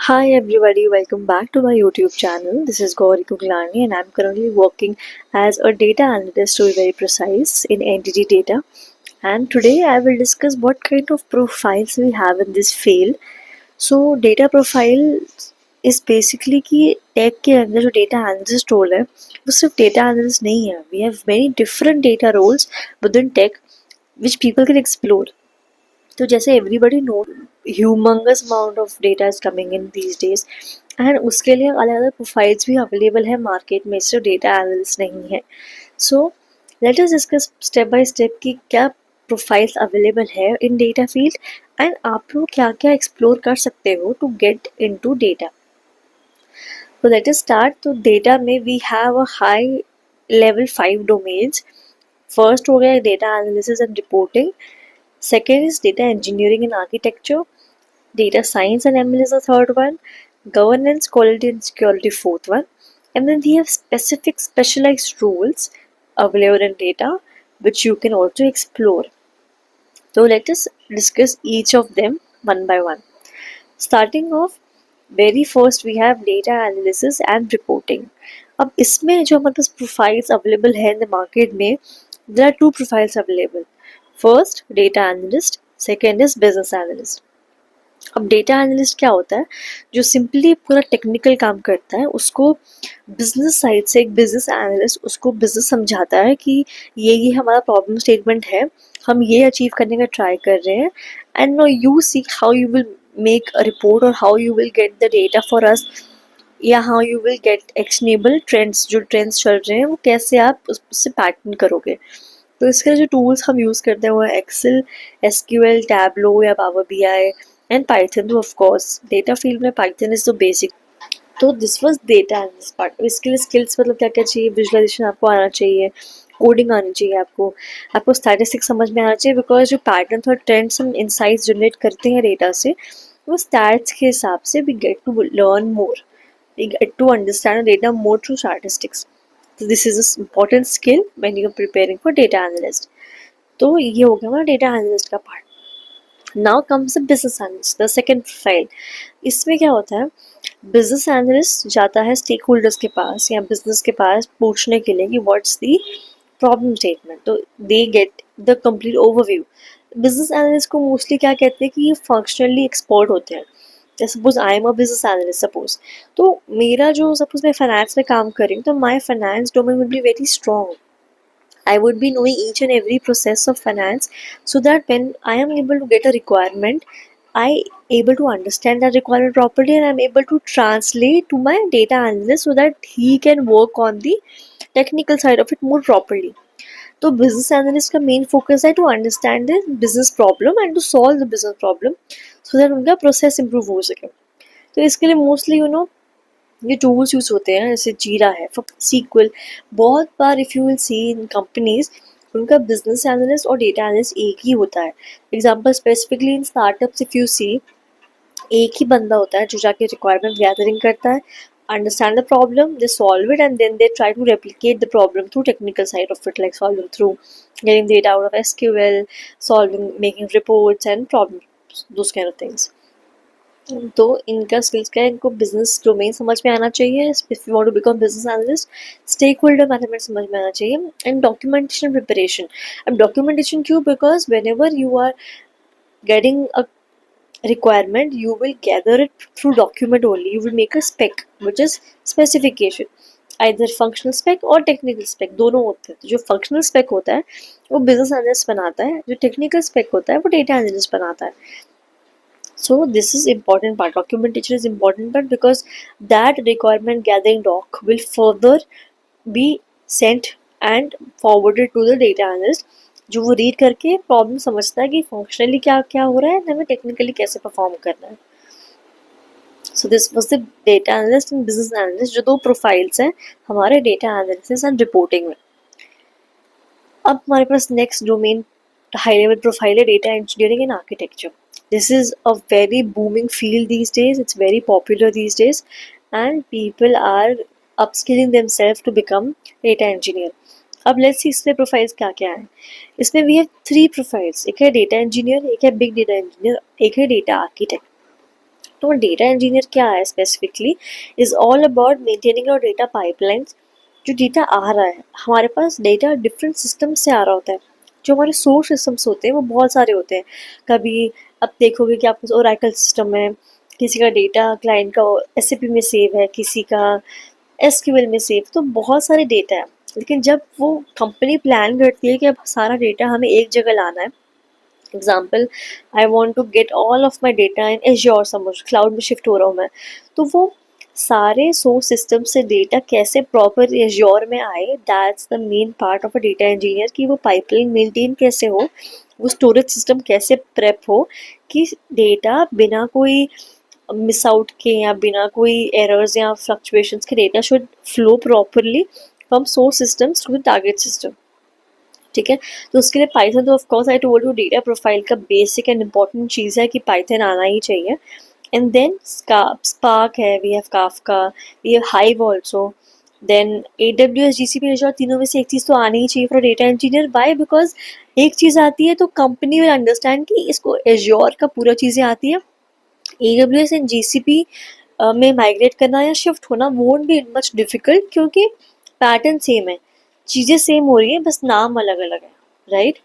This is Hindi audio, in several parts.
Hi everybody, welcome back to my YouTube channel. This is Gauri Kuglani and I'm currently working as a data analyst, to be very precise, in entity data. And today I will discuss what kind of profiles we have in this field. So data profile is basically कि टेक के अंदर जो डेटा एनालिस्ट रोल है वो सिर्फ डेटा एनालिस्ट नहीं है. We have many different data roles within tech which people can explore. तो जैसे everybody know humongous amount of data is coming in these days and उसके लिए अलग अलग प्रोफाइल्स भी अवेलेबल है मार्केट में, सिर्फ डेटा एनालिस्ट नहीं है. So let us discuss step by step कि क्या प्रोफाइल्स अवेलेबल है इन डेटा फील्ड एंड आप लोग क्या क्या एक्सप्लोर कर सकते हो टू गेट इनटू डेटा. तो लेट अस स्टार्ट. तो डेटा में we have a high level 5 domains. First हो गया data analysis and reporting. Second is data engineering and architecture. Data science and ML is the third one. Governance, quality and security fourth one. And then we have specific specialized roles available in data which you can also explore. So let us discuss each of them one by one. Starting off, very first we have data analysis and reporting. अब इसमें जो हमारे पास प्रोफाइल्स अवेलेबल है इन द मार्केट में, there are two profiles available. First data analyst, second is business analyst. अब डेटा एनालिस्ट क्या होता है? जो सिंपली पूरा टेक्निकल काम करता है, उसको बिजनेस साइड से एक बिजनेस एनालिस्ट उसको बिजनेस समझाता है कि ये हमारा प्रॉब्लम स्टेटमेंट है, हम ये अचीव करने का ट्राई कर रहे हैं, and know you see how you will make a report और how you will get the data for us, या how you will get actionable trends, जो ट्रेंड्स चल रहे हैं वो कैसे आप उससे पैटर्न करोगे. तो इसके लिए जो टूल्स हम यूज़ करते हैं वो है एक्सेल, एसक्यूएल, टैबलो या पावर बीआई एंड पाइथन. तो ऑफ कोर्स डेटा फील्ड में पाइथन इज द बेसिक. तो this was data analyst part. इसके लिए स्किल्स मतलब क्या क्या चाहिए? विजुअलाइजेशन आपको आना चाहिए, कोडिंग आनी चाहिए, आपको स्टैटिस्टिक्स समझ में आना चाहिए, बिकॉज जो पैटर्न और ट्रेंड्स हम इनसाइट्स जनरेट करते हैं डेटा से, वो स्टैट्स के हिसाब से we get to learn more, we get to understand data more through statistics. So this is an important skill when you are preparing for data analyst. तो ये हो गया हमारा डेटा एनालिस्ट का part. Now comes the business analyst, the second profile. इसमें क्या होता है? बिजनेस एनालिस्ट जाता है स्टेक होल्डर्स के पास या बिजनेस के पास पूछने के लिए कि व्हाट्स द प्रॉब्लम स्टेटमेंट. तो they get the complete overview. Business analyst को मोस्टली क्या कहते हैं कि ये फंक्शनली एक्सपर्ट होते हैं. Suppose I am a business analyst, suppose तो मेरा जो सपोज मैं फाइनेंस में काम कर रही हूँ, तो my finance domain will be very strong. I would be knowing each and every process of finance, so that when I am able to get a requirement, I able to understand that requirement properly and I'm able to translate to my data analyst so that he can work on the technical side of it more properly. तो बिजनेस एनालिस्ट का मेन फोकस है to understand the business problem and to solve the business problem so that उनका प्रोसेस इंप्रूव हो सके. तो इसके लिए मोस्टली ये टूल्स यूज होते हैं, जैसे जीरा है, सीक्वल. बहुत बार if you will see in companies, उनका बिजनेस एनालिस्ट और डेटा एनालिस्ट एक ही होता है. Example specifically in startups if you see, एक ही बंदा होता है जो जाके रिक्वायरमेंट गैदरिंग करता है, understand the problem, they solve it, and then they try to replicate the problem through technical side of it, like solving through getting data out of SQL, solving, making reports and problems, those kind of things. तो इनका स्किल्स क्या है? इनको बिजनेस डोमेन समझ में आना चाहिए if you want to become business analyst. Stake holder management समझ में आना चाहिए एंड डॉक्यूमेंटेशन प्रिपरेशन. अब डॉक्यूमेंटेशन क्यों? Because whenever you are getting a requirement, you will gather it through document only. You will make a spec which is specification, either functional spec or technical spec, दोनों होते हैं. जो functional spec होता है वो business analyst बनाता है, जो technical spec होता है वो data analyst बनाता है. So this is important part. Documentation is important part because that requirement gathering doc will further be sent and forwarded to the data analyst, जो वो रीड करके प्रॉब्लम समझता है कि फंक्शनली क्या क्या हो रहा है एंड हमें टेक्निकली कैसे परफॉर्म करना है. So this was the data analyst and business analyst, जो दो प्रोफाइल्स हैं हमारे डेटा एनालिसिस एंड रिपोर्टिंग में. अब हमारे पास next domain high level profile है data engineering and architecture. This is a very booming field these days. It's very popular these days, and people are upskilling themselves to become data engineer. अब लेट्स सी इसमें प्रोफाइल्स क्या क्या हैं. इसमें वी हैव 3 प्रोफाइल्स. एक है डेटा इंजीनियर, एक है बिग डेटा इंजीनियर, एक है डेटा आर्किटेक्ट. तो डेटा इंजीनियर क्या है specifically, is all about maintaining your data pipelines. जो डेटा आ रहा है हमारे पास, डेटा डिफरेंट सिस्टम से आ रहा होता है। जो हमारे सोर्स सिस्टम्स होते हैं वो बहुत सारे होते हैं। कभी अब देखोगे कि आपके ओरेकल सिस्टम है, किसी का डेटा क्लाइंट का एसएपी में सेव है, किसी का एसक्यूएल में सेव, तो बहुत सारे डेटा है। लेकिन जब वो कंपनी प्लान करती है कि अब सारा डेटा हमें एक जगह लाना है, example I want to get all of my data in Azure, समझ क्लाउड में शिफ्ट हो रहा हूँ मैं, तो वो सारे सोर्स सिस्टम से डेटा कैसे प्रॉपर एज्योर में आए, that's the main part of a data engineer. कि वो पाइपलाइन मेंटेन कैसे हो, वो स्टोरेज सिस्टम कैसे प्रेप हो कि डेटा बिना कोई मिस आउट के या बिना कोई एरर्स या फ्लक्चुएशंस के data should flow properly from source systems to the target system. ठीक है, तो उसके लिए पाइथन, तो of course I told you data profile का बेसिक एंड इम्पॉर्टेंट चीज़ है कि पाइथन आना ही चाहिए। एंड देन स्पार्क है, we have Kafka, we have Hive also, then AWS GCP Azure, तीनों में से एक चीज़ तो आनी ही चाहिए for data engineer. Why? Because एक चीज़ आती है तो कंपनी विल अंडरस्टैंड कि इसको एज़्योर का पूरा चीज़ें आती है। AWS एंड GCP में माइग्रेट करना या शिफ्ट होना वोंट बी मच डिफिकल्ट, क्योंकि पैटर्न सेम है, चीज़ें सेम हो रही है, बस नाम अलग अलग है, राइट?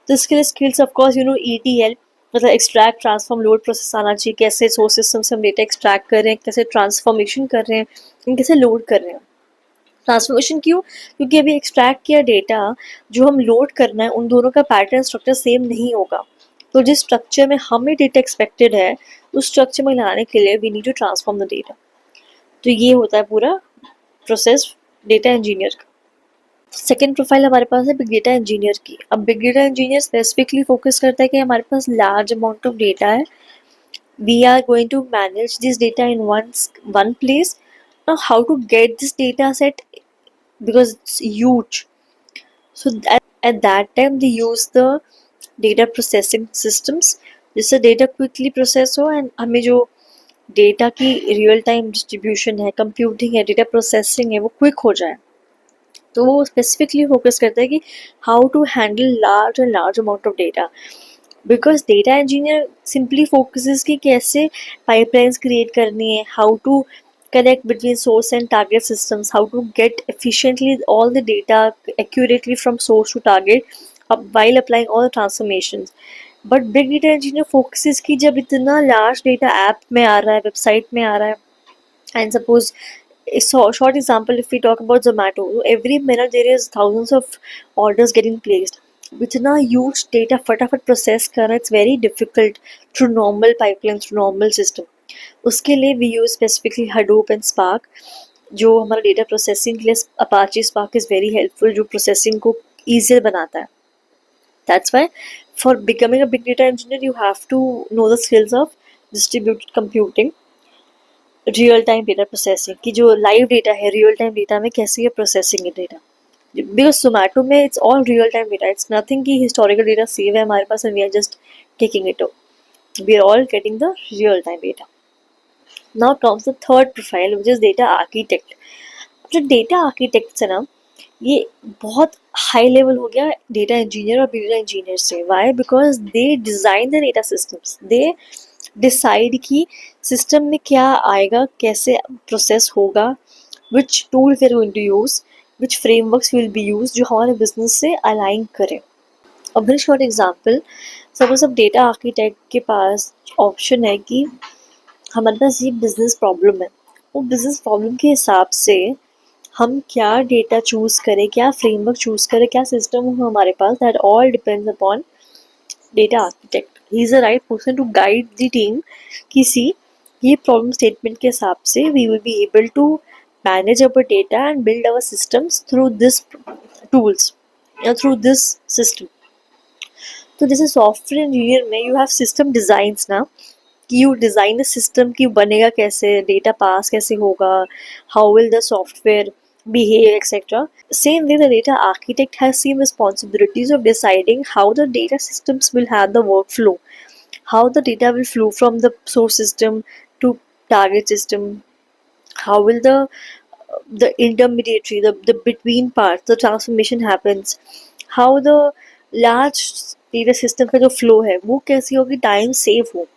तो इसके लिए skills of course you know ETL, मतलब एक्सट्रैक्ट ट्रांसफॉर्म लोड प्रोसेस आना चाहिए। कैसे सोर्स सिस्टम से हम डेटा एक्सट्रैक्ट कर रहे हैं, कैसे ट्रांसफॉर्मेशन कर रहे हैं, कैसे लोड कर रहे हैं। ट्रांसफॉर्मेशन क्यों? क्योंकि अभी एक्सट्रैक्ट किया डेटा जो हम लोड करना है, उन दोनों का पैटर्न स्ट्रक्चर सेम नहीं होगा। तो जिस स्ट्रक्चर में हमें डेटा एक्सपेक्टेड है, उस स्ट्रक्चर में लाने के लिए we need to transform the data. तो ये होता है पूरा प्रोसेस डेटा इंजीनियर का। सेकेंड प्रोफाइल हमारे पास है बिग डेटा इंजीनियर की। अब big data engineer specifically focus करता है कि हमारे पास लार्ज अमाउंट ऑफ डेटा है, we are going to manage this data in one place. Now how to get this data set, because it's huge, so at that time they use the data processing systems जिससे डेटा क्विकली प्रोसेस हो एंड हमें जो डेटा की रियल टाइम डिस्ट्रीब्यूशन है, कंप्यूटिंग है, डेटा प्रोसेसिंग है, वो क्विक हो जाए। तो वो स्पेसिफिकली फोकस करता है कि how to handle large and large amount of data. Because data engineer simply focuses कि कैसे पाइपलाइंस क्रिएट करनी है, how to connect between source and target systems, how to get efficiently all the data accurately from source to target while applying all the transformations. But big data engineer focuses कि जब इतना large data ऐप में आ रहा है, वेबसाइट में आ रहा है, and suppose so short example, if we talk about Zomato, every minute there is thousands of orders getting placed. इतना huge data फटाफट प्रोसेस करना, it's very difficult through normal pipeline, through normal system. उसके लिए we use specifically Hadoop and Spark, जो हमारा डेटा प्रोसेसिंग के लिए Apache Spark is very helpful, जो प्रोसेसिंग को easier बनाता है. That's why for becoming a big data engineer you have to know the skills of distributed computing, real time data processing की, जो लाइव डेटा है रियल टाइम डेटा में कैसे ये प्रोसेसिंग है डेटा। बिकॉज जोमेटो में it's all real time data, it's nothing कि हिस्टोरिकल डेटा सेव है हमारे पास and we are just taking it, we are all getting the real time data. Now comes the third profile which is data architect. जो डेटा आर्किटेक्ट है ना, ये बहुत हाई लेवल हो गया डेटा इंजीनियर और डेटा इंजीनियर से। Why? Because they design the data systems, they decide कि सिस्टम में क्या आएगा, कैसे प्रोसेस होगा, which tool we are going to use, which frameworks will be use जो हमारे बिजनेस से अलाइन करें। अब वेरी शॉर्ट एग्जाम्पल, सपोज अब डेटा आर्किटेक्ट के पास ऑप्शन है कि हमारे पास ये बिजनेस प्रॉब्लम है, वो बिजनेस प्रॉब्लम के हिसाब से हम क्या डेटा चूज़ करें, क्या फ्रेमवर्क चूज़ करें, क्या सिस्टम हो हमारे पास, that all depends upon data architect. He is the right person to guide the team कि सी ये प्रॉब्लम स्टेटमेंट के हिसाब से we will be able to manage our data and build our systems through this tools या थ्रू दिस सिस्टम। तो जैसे सॉफ्टवेयर इंजीनियर में यू हैव सिस्टम डिज़ाइंस ना, कि यू डिज़ाइन द सिस्टम कि बनेगा कैसे, डेटा पास कैसे होगा, how will the software behave, etc. Same way, the data architect has same responsibilities of deciding how the data systems will have the workflow, how the data will flow from the source system to target system, how will the intermediary, the between part, the transformation happens, how the large data system का जो flow है वो कैसी होगी, टाइम सेव हो,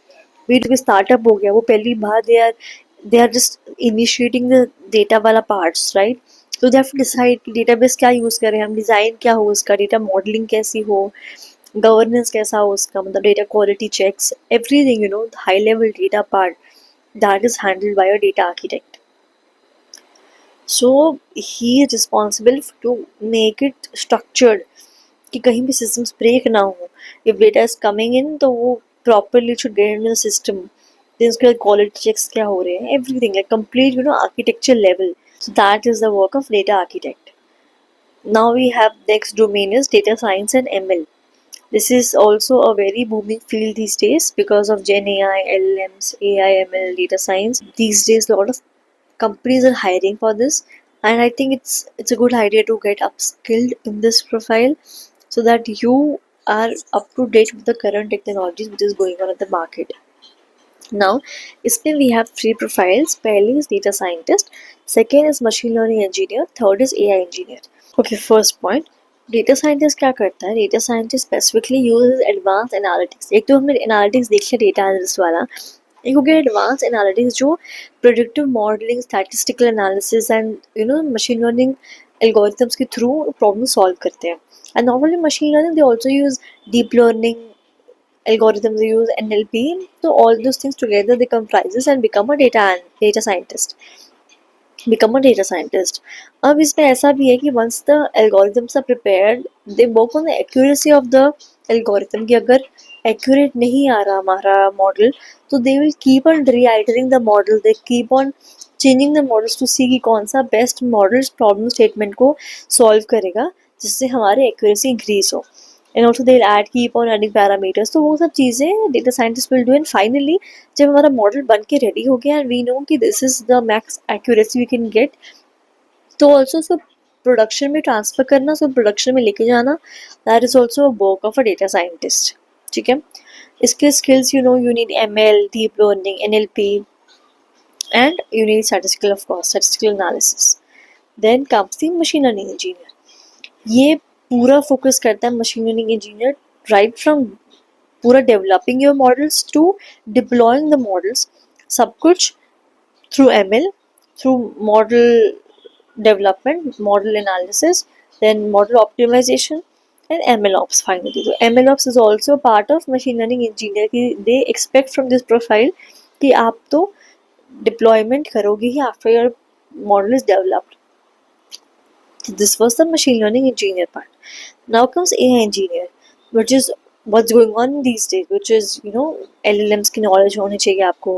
भी स्टार्टअप हो गया, वो पहली बार they are just initiating the data वाला पार्ट्स, राइट? तो दे हैव टू डिसाइड कि डेटाबेस क्या यूज़ करें हम, डिज़ाइन क्या हो उसका, डेटा मॉडलिंग कैसी हो, गवर्नेंस कैसा हो उसका, मतलब data quality checks, everything, high level data part that is handled by a data architect. So he is responsible to make it structured कि कहीं भी systems break ना हो. If data is coming in तो वो properly should get into the system. Then उसके बाद quality checks क्या हो रहे हैं, everything like complete architecture level. So that is the work of data architect. Now we have next domain is data science and ML. This is also a very booming field these days because of Gen AI, LLMs, AI, ML, data science. These days, a lot of companies are hiring for this, and I think it's a good idea to get upskilled in this profile so that you are up to date with the current technologies which is going on at the market. Now, इसमें we have three profiles. पहली is data scientist, second is machine learning engineer, third is AI engineer. Okay, first point. Data scientist क्या करता है? Data scientist specifically use advance analytics. एक तो हमने एनालिटिक्स देख लिया डेटा एनालिस्ट वाला, एक हो गया एडवांस एनालिटिक्स जो predictive modelling, statistical analysis and machine learning algorithms के थ्रू प्रॉब्लम सॉल्व करते हैं. And not only machine learning, they also use deep learning algorithms, they use NLP. So all those things together they comprises and become a data scientist. Become a data scientist. अब इसमें ऐसा भी है कि once the algorithms are prepared, they work on the accuracy of the algorithm. कि अगर accurate नहीं आ रहा हमारा model, तो they will keep on reiterating the model. They keep on changing the models to see कि कौन सा best model problem statement को solve करेगा जिससे हमारी accuracy increase हो. And also they'll keep on adding parameters. तो वो सब चीज़ें data scientists will do. And finally जब हमारा मॉडल बन के रेडी हो गया and we know कि this is the max accuracy we can get, तो also उसको प्रोडक्शन में ट्रांसफ़र करना, उसको प्रोडक्शन में लेके जाना, that is also a work of a data scientist. ठीक है? इसके skills you need ML, deep learning, NLP, and you need statistical, of course, statistical analysis. Then comes the machine learning engineer. ये पूरा फोकस करता है machine learning engineer, right from पूरा developing your models to deploying the models, सब कुछ through ML, through model development, model analysis, then model optimisation and ML ops finally. तो ML ops is also part of machine learning engineer की they expect from this profile कि आप तो डिप्लॉयमेंट करोगे ही after your model is developed. This was the machine learning engineer part. Now comes AI engineer, which is what's going on these days, which is LLMs की knowledge होनी चाहिए आपको.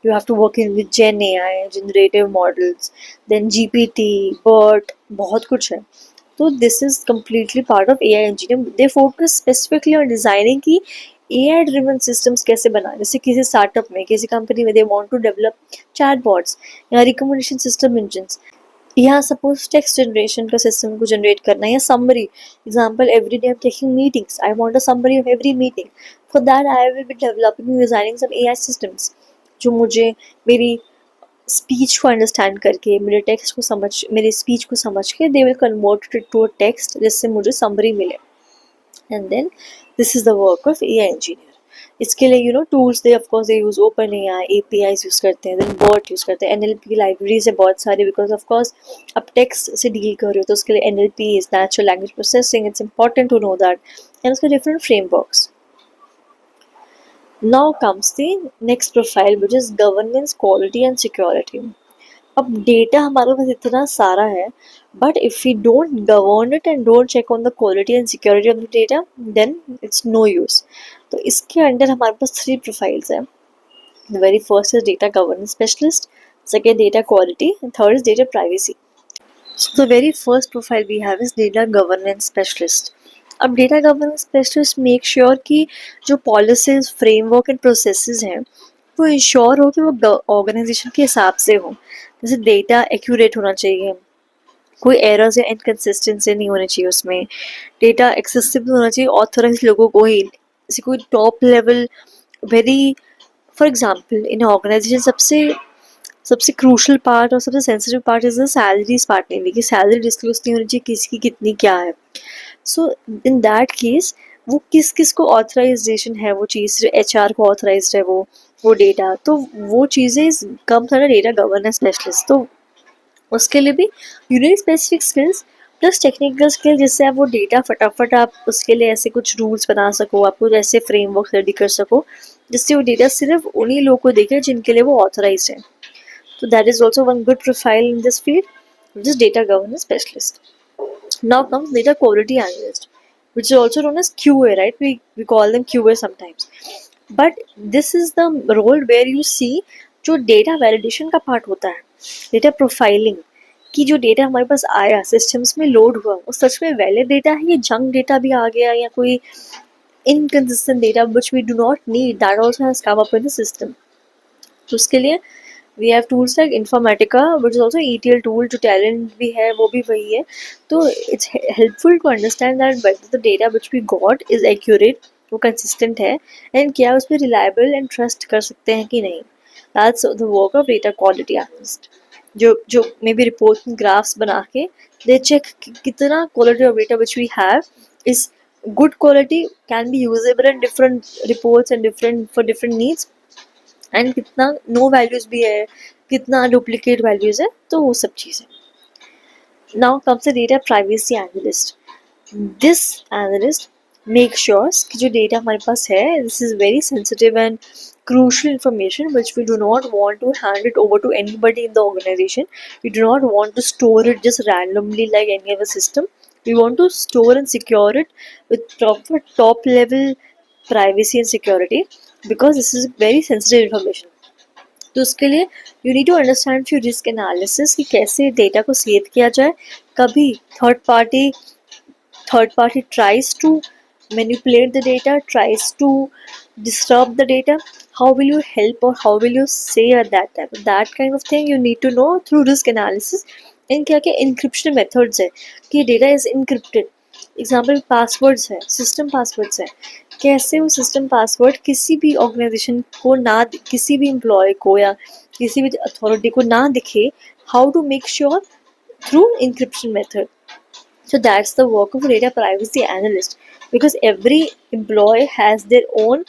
You have to work in with Gen AI, generative models, then GPT, BERT, बहुत कुछ है. तो this is completely part of AI engineering. They focus specifically on designing की AI driven systems कैसे बनाए. जैसे किसी startup में, किसी company में they want to develop chatbots या recommendation system engines. यहाँ सपोज टेक्स्ट जनरेशन का सिस्टम को जनरेट करना है या summary. Example, every day I am taking meetings, I want a summary of every meeting. For that I will be developing designing some AI systems जो मुझे मेरी स्पीच को अंडरस्टैंड करके, मेरे स्पीच को समझ के they will convert it to a text जिससे मुझे समरी मिले. And then this is the work of AI engineer. इसके लिए tools they of course they use OpenAI, APIs use करते हैं, देन BERT यूज़ करते हैं, NLP लाइब्रेरीज है बहुत सारी, बिकॉज ऑफ कोर्स अब टेक्स्ट से डील कर रहे हो तो उसके लिए NLP is natural language processing. It's important to know that. And उसके different frameworks. Now comes the next profile which is governance, quality and security. अब डेटा हमारे पास इतना सारा है, but if we don't govern it and don't check on the quality and security of the data, then it's no use. तो इसके अंडर हमारे पास थ्री प्रोफाइल्स हैं. The very first is data governance specialist, second data quality, and third is data privacy. So the very first profile we have is data governance specialist. अब data governance specialist make sure कि जो पॉलिसीज, फ्रेमवर्क एंड प्रोसेसेस हैं वो इंश्योर हो कि वो ऑर्गेनाइजेशन के हिसाब से हो. जैसे डेटा एक्यूरेट होना चाहिए, कोई एरर्स या इनकन्सिस्टेंसी नहीं होनी चाहिए उसमें, डेटा एक्सेसिबल होना चाहिए ऑथराइज लोगों को ही. जैसे कोई top level very, for example in organisation सबसे क्रूशल पार्ट और सबसे sensitive part is the salaries part. नहीं कि सैलरी डिस्क्लोज नहीं होनी चाहिए किसकी कितनी क्या है. सो इन दैट केस वो किस किस को ऑथराइजेशन है वो चीज़, HR को ऑथराइज है वो, वो डेटा, तो वो चीज़ें कम सारा डेटा गवर्नेंस स्पेशलिस्ट, तो उसके लिए भी you need specific skills plus technical skill, जिससे आप वो डेटा फटाफट आप उसके लिए ऐसे कुछ रूल्स बना सको, आप कुछ ऐसे फ्रेमवर्क रेडी कर सको जिससे वो डेटा सिर्फ उन्हीं लोगों को दिखे जिनके लिए वो ऑथराइज है. So that is also one good profile in this field, which is data governance specialist. Now comes data quality analyst, which is also known as QA, right? We call them QA sometimes. But this is the role where you see जो डेटा वैलिडेशन का पार्ट होता है, डेटा प्रोफाइलिंग, कि जो डेटा हमारे पास आया सिस्टम्स में लोड हुआ वो सच में वैलिड डेटा है या जंक डेटा भी आ गया या कोई inconsistent data which we do not need that also has come up in the system. तो उसके लिए we have tools like Informatica, which is also ETL tool, जो talent भी है वो भी वही है. तो it's helpful to understand that whether the data which we got is accurate, वो consistent है, and क्या उसमें reliable and trust कर सकते हैं कि नहीं. That's the work of data quality analyst. जो maybe reports and graphs बना के they check कितना quality of data which we have is good quality, can be usable in different reports and for different needs, and कितना नो वैल्यूज भी है, कितना डुप्लीकेट वैल्यूज है, तो वो सब चीज़ें. Now comes the data privacy analyst. This analyst make sures कि जो डेटा हमारे पास है this is very sensitive and crucial information which we do not want to hand it over to anybody in the organization. We do not want to store it just randomly like any other system. We want to store and secure it with proper top level privacy and security because this is very sensitive information. तो उसके लिए you need to understand few risk analysis कि कैसे डेटा को सेव किया जाए. कभी third party tries to manipulate the data, tries to disturb the data, how will you help or how will you say at that time, that kind of thing you need to know through risk analysis. इन क्या क्या encryption methods है कि data is encrypted. Example passwords है, सिस्टम पासवर्ड्स है, कैसे वो सिस्टम पासवर्ड किसी भी ऑर्गेनाइजेशन को ना, किसी भी एम्प्लॉय को या किसी भी अथॉरिटी को ना दिखे. How to make sure through encryption method. So that's the work of a data privacy analyst because every employee has their own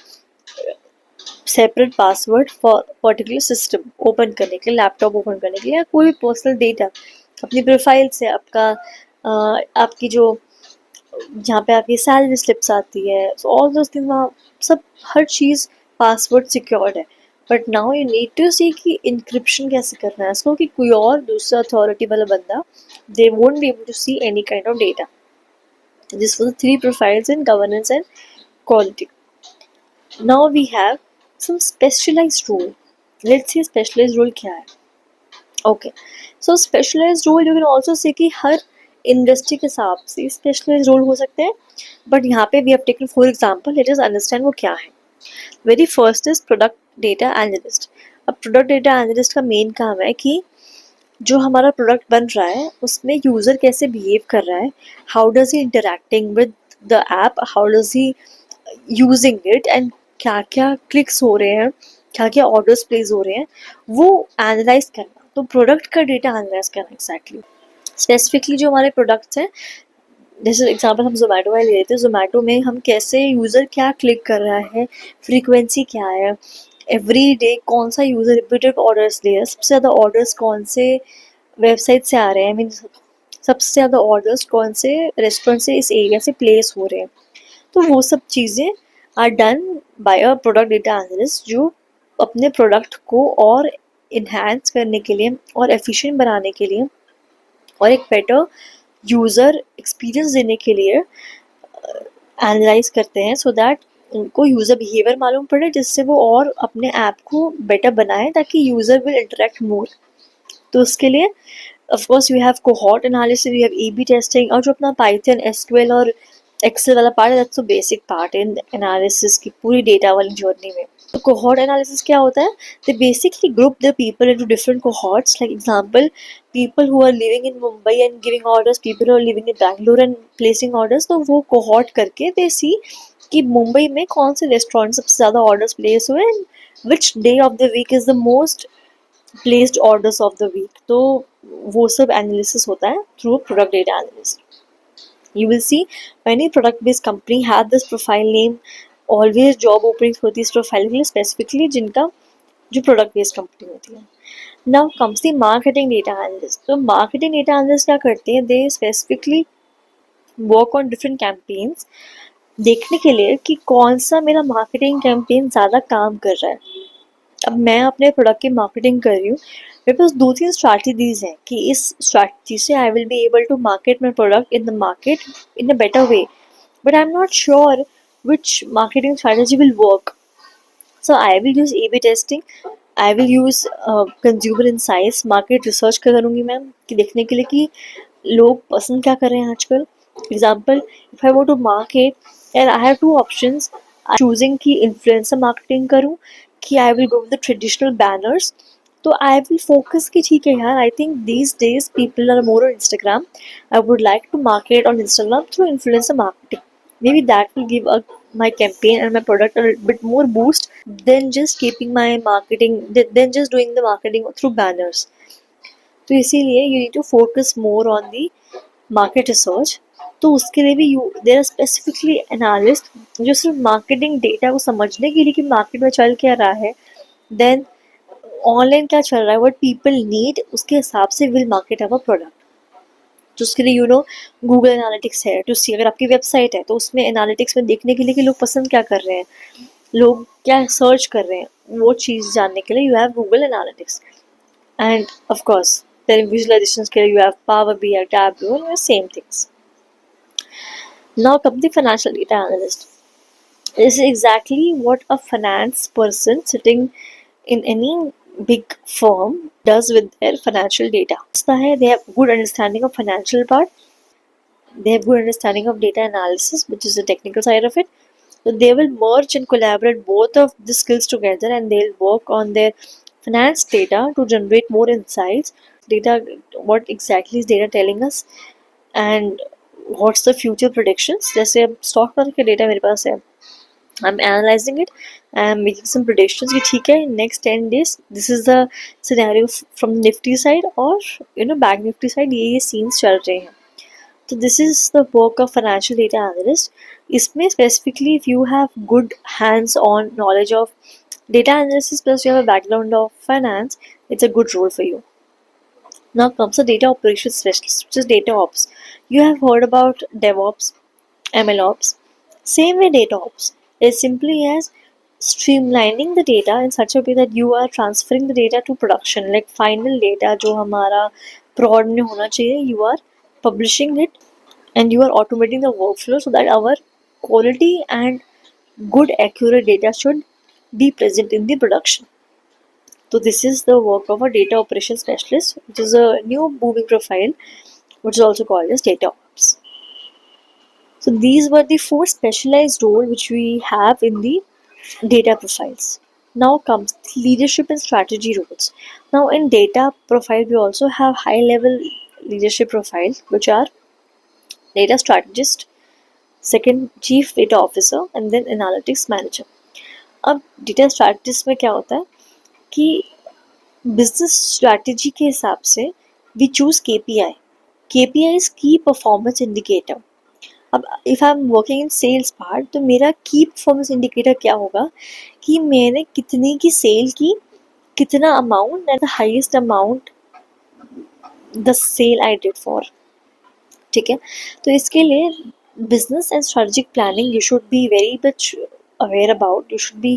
separate password for particular system open करने के लिए, लैपटॉप ओपन करने के लिए या कोई भी पर्सनल डेटा अपनी प्रोफाइल से आपका आपकी जो जहाँ पे आपकी सैलरी स्लिप्स आती है, सो ऑल दोस थिंग्स, वहाँ सब हर चीज़ पासवर्ड सिक्योर्ड है. But now you need to see कि इंक्रिप्शन कैसे करना है इसको कि कोई और दूसरा अथॉरिटी वाला बंदा they won't be able to see any kind of data. This was the three profiles in governance and quality. Now we have some specialized role. Let's see specialized role क्या है. Okay, so specialized role you can also say कि हर इंडस्ट्री के हिसाब से स्पेशलाइज रोल हो सकते हैं, बट यहाँ पे we have taken for example, let us understand वो क्या है. Very first is product data analyst. अब प्रोडक्ट डेटा एनालिस्ट का मेन काम है कि जो हमारा प्रोडक्ट बन रहा है उसमें यूज़र कैसे बिहेव कर रहा है, how does he interacting with the app, how does he using it, and क्या क्या क्लिक्स हो रहे हैं, क्या क्या ऑर्डर्स प्लेस हो रहे हैं, वो एनालाइज करना. तो प्रोडक्ट का डेटा एनालाइज करना एग्जैक्टली. स्पेसिफिकली जो हमारे प्रोडक्ट्स हैं, जैसे एग्जांपल हम जोमेटो वाले ले लेते हैं, जोमेटो में हम कैसे यूज़र क्या क्लिक कर रहा है, फ्रीक्वेंसी क्या है, एवरी डे कौन सा यूज़र रिपीटेड ऑर्डर्स ले रहा है, सबसे ज़्यादा ऑर्डर्स कौन से वेबसाइट से आ रहे हैं, मीन सबसे ज़्यादा ऑर्डर्स कौन से रेस्टोरेंट से इस एरिया से प्लेस हो रहे हैं. तो वो सब चीज़ें are done by a product data analyst जो अपने प्रोडक्ट को और इन्हांस करने के लिए और एफिशिएंट बनाने के लिए और एक बेटर यूज़र एक्सपीरियंस देने के लिए एनालाइज करते हैं, सो दैट उनको यूज़र बिहेवियर मालूम पड़े जिससे वो और अपने ऐप को बेटर बनाए ताकि यूज़र विल इंटरेक्ट मोर. तो उसके लिए of course we have cohort analysis, we have A B testing, और जो अपना पाइथन, एसक्यूएल और एक्सेल वाला पार्ट है that's a basic part in analysis की पूरी डेटा वाली जर्नी में. तो कोहॉर्ट एनालिसिस क्या होता है, they basically group the people into different cohorts. Like example, people who are living in Mumbai and giving orders, people who are living in Bangalore and placing orders. तो वो कोहॉर्ट करके दे सी कि मुंबई में कौन से रेस्टोरेंट सबसे ज़्यादा ऑर्डर्स प्लेस हुए and which day of the week is the most placed orders of the week. तो वो सब एनालिसिस होता है through product data analyst. You will see many product based company have this profile name, always job openings होती है इस प्रोफाइल के लिए स्पेसिफिकली जिनका जो प्रोडक्ट बेस्ड कंपनी होती है। Now comes the marketing data analyst. तो मार्केटिंग डेटा एनालिस्ट क्या करते हैं, they specifically work on different campaigns, देखने के लिए कि कौन सा मेरा मार्केटिंग कैंपेन ज़्यादा काम कर रहा है। अब मैं अपने प्रोडक्ट की मार्केटिंग कर रही हूँ, मेरे पास 2-3 स्ट्रैटेजीज हैं कि इस स्ट्रैटेजी से I will be able to market my product in the market in a better way, but I am not sure which marketing strategy will work. So I will use A/B testing. I will use consumer insights, market research करूँगी मैम कि देखने के लिए कि लोग पसंद क्या कर रहे हैं आजकल. Example, if I want to market and I have two options, I'm choosing कि influencer marketing करूँ कि I will go with the traditional banners. तो I will focus कि ठीक है यार, I think these days people are more on Instagram. I would like to market on Instagram through influencer marketing. Maybe that will give my campaign and my product a bit more boost than just keeping my marketing, than just doing the marketing through banners. तो इसीलिए you need to focus more on the market research. तो उसके लिए भी देर आर स्पेसिफिकली एनालिस्ट जो सिर्फ मार्केटिंग डेटा को समझने के लिए कि मार्केट में चल क्या रहा है, देन ऑनलाइन क्या चल रहा है, व्हाट पीपल नीड, उसके हिसाब से विल मार्केट अवर प्रोडक्ट. तो उसके लिए गूगल एनालिटिक्स है टू सी, अगर आपकी वेबसाइट है तो उसमें एनालिटिक्स में देखने के लिए कि लोग पसंद क्या कर रहे हैं, लोग क्या सर्च कर रहे हैं, वो चीज़ जानने के लिए you have Google Analytics. And of course then visualisations के लिए you have Power BI, Tableau, same things. Now come the financial data analyst. This is exactly what a finance person sitting in any big firm does with their financial data. They have good understanding of financial part. They have good understanding of data analysis, which is the technical side of it. So they will merge and collaborate both of the skills together, and they'll work on their finance data to generate more insights. Data, what exactly is data telling us, and what's the future predictions. जैसे अब स्टॉक मार्केट का डेटा मेरे पास है, I am analysing it, I am making some predictions कि ठीक है next 10 days this is the scenario from Nifty side और बैंक निफ्टी साइड ये सीन्स चल रहे हैं. तो this is the work of financial data analyst. इसमें specifically if you have good hands on knowledge of data analysis plus you have a background of finance, it's a good role for you. Now comes the data operations specialist, which is data ops. You have heard about DevOps, MLOps. Same way data ops is simply as streamlining the data in such a way that you are transferring the data to production, like final data जो हमारा prod में होना चाहिए, you are publishing it and you are automating the workflow so that our quality and good accurate data should be present in the production. So this is the work of a data operations specialist, which is a new booming profile, which is also called as data ops. So these were the 4 specialized roles which we have in the data profiles. Now comes the leadership and strategy roles. Now in data profile we also have high level leadership profiles, which are data strategist, second chief data officer, and then analytics manager. अब डेटा स्ट्रैटेजिस्ट में क्या होता है कि बिजनेस स्ट्रैटेजी के हिसाब से we choose KPI. KPI is key performance indicator. अब if I am working in sales part तो मेरा की परफॉर्मेंस इंडिकेटर क्या होगा कि मैंने कितने की सेल की, कितना amount and the highest amount the sale I did for. ठीक है, तो इसके लिए business and strategic planning you should be very much aware about. You should be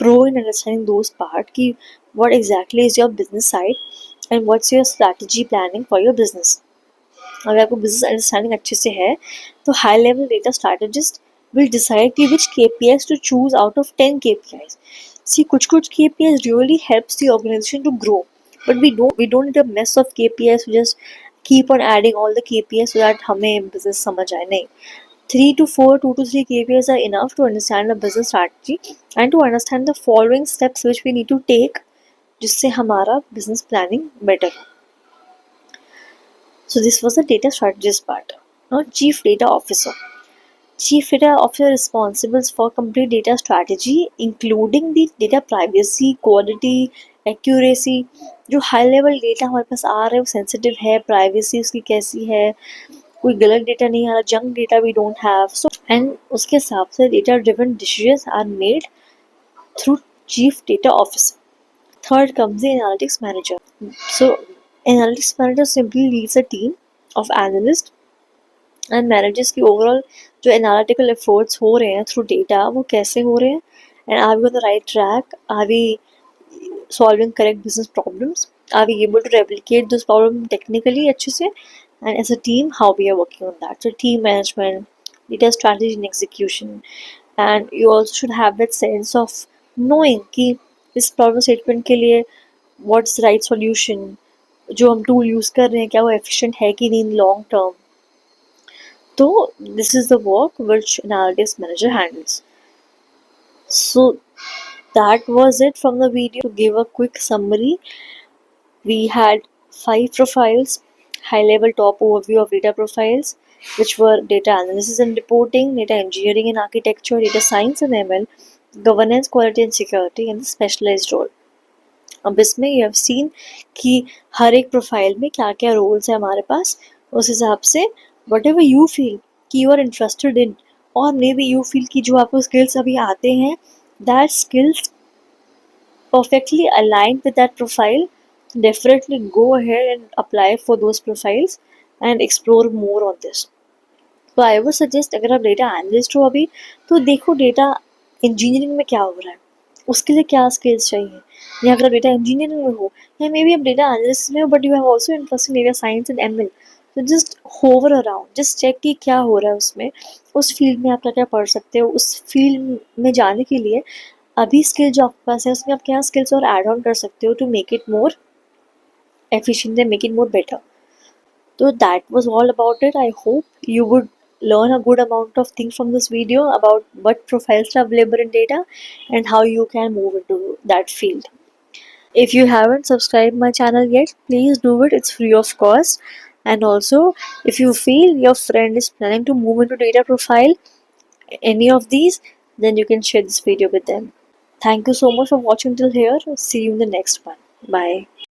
pro in understanding those part ki what exactly is your business side and what's your strategy planning for your business. अगर आपको business understanding अच्छे से है तो high level data strategist will decide कि which KPIs to choose out of 10 KPIs. See, कुछ KPIs really helps the organization to grow, but we don't need a mess of KPIs to just keep on adding all the KPIs so that हमें business समझ आए. नहीं, 3 to 4, 2 to 3 KPIs are enough to understand a business strategy and to understand the following steps which we need to take जिससे हमारा business planning better. So this was the data strategist part. Now chief data officer. Chief data officer responsible for complete data strategy including the data privacy, quality, accuracy. जो high level data हमारे पास आ रहा है वो sensitive है, privacy उसकी कैसी है, कोई गलत डेटा नहीं आ रहा, junk data we don't have. So and उसके हिसाब से data driven decisions are made through chief data officer. Third comes the analytics manager. So analytics manager simply leads a team of analysts and manages की overall जो analytical efforts हो रहे हैं through data वो कैसे हो रहे हैं, and are we on the right track, are we solving correct business problems, are we able to replicate those problems technically अच्छे से, and as a team how we are working on that. So team management, data strategy and execution, and you also should have that sense of knowing कि इस problem statement के लिए what's the right solution, जो हम tool use कर रहे हैं क्या वो efficient है कि नहीं in long term. So this is the work which analytics manager handles. So that was it from the video. To give a quick summary, we had 5 profiles, high level top overview of data profiles, which were data analysis and reporting, data engineering and architecture, data science and ML, governance, quality and security, and the specialized role. अब इसमें यू हैव सीन कि हर एक प्रोफाइल में क्या क्या रोल्स है हमारे पास, उस हिसाब से वट एवर यू फील कि यू आर इंटरेस्टेड इन, और मे बी यू फील कि जो आपको स्किल्स अभी आते हैं that skills perfectly aligned with that profile, definitely go ahead and apply for those profiles and explore more on this. तो आई वुड सजेस्ट अगर आप डेटा एनालिस्ट हो अभी तो देखो डेटा इंजीनियरिंग में क्या हो रहा है, उसके लिए क्या स्किल्स चाहिए, या अगर आप डेटा इंजीनियरिंग में हो या मे बी आप डेटा एनालिस्ट में हो but you have also interest in data science and ML, तो just hover around, just check कि क्या हो रहा है उसमें, उस फील्ड में आप क्या क्या पढ़ सकते हो, उस फील्ड में जाने के लिए अभी स्किल जो आपके पास है उसमें आप क्या स्किल्स और ऐड ऑन कर सकते हो to make it more efficient and make it more better. So that was all about it. I hope you would learn a good amount of things from this video about what profiles are available in data and how you can move into that field. If you haven't subscribed my channel yet, please do it. It's free of cost. And also, if you feel your friend is planning to move into data profile, any of these, then you can share this video with them. Thank you so much for watching till here. See you in the next one. Bye.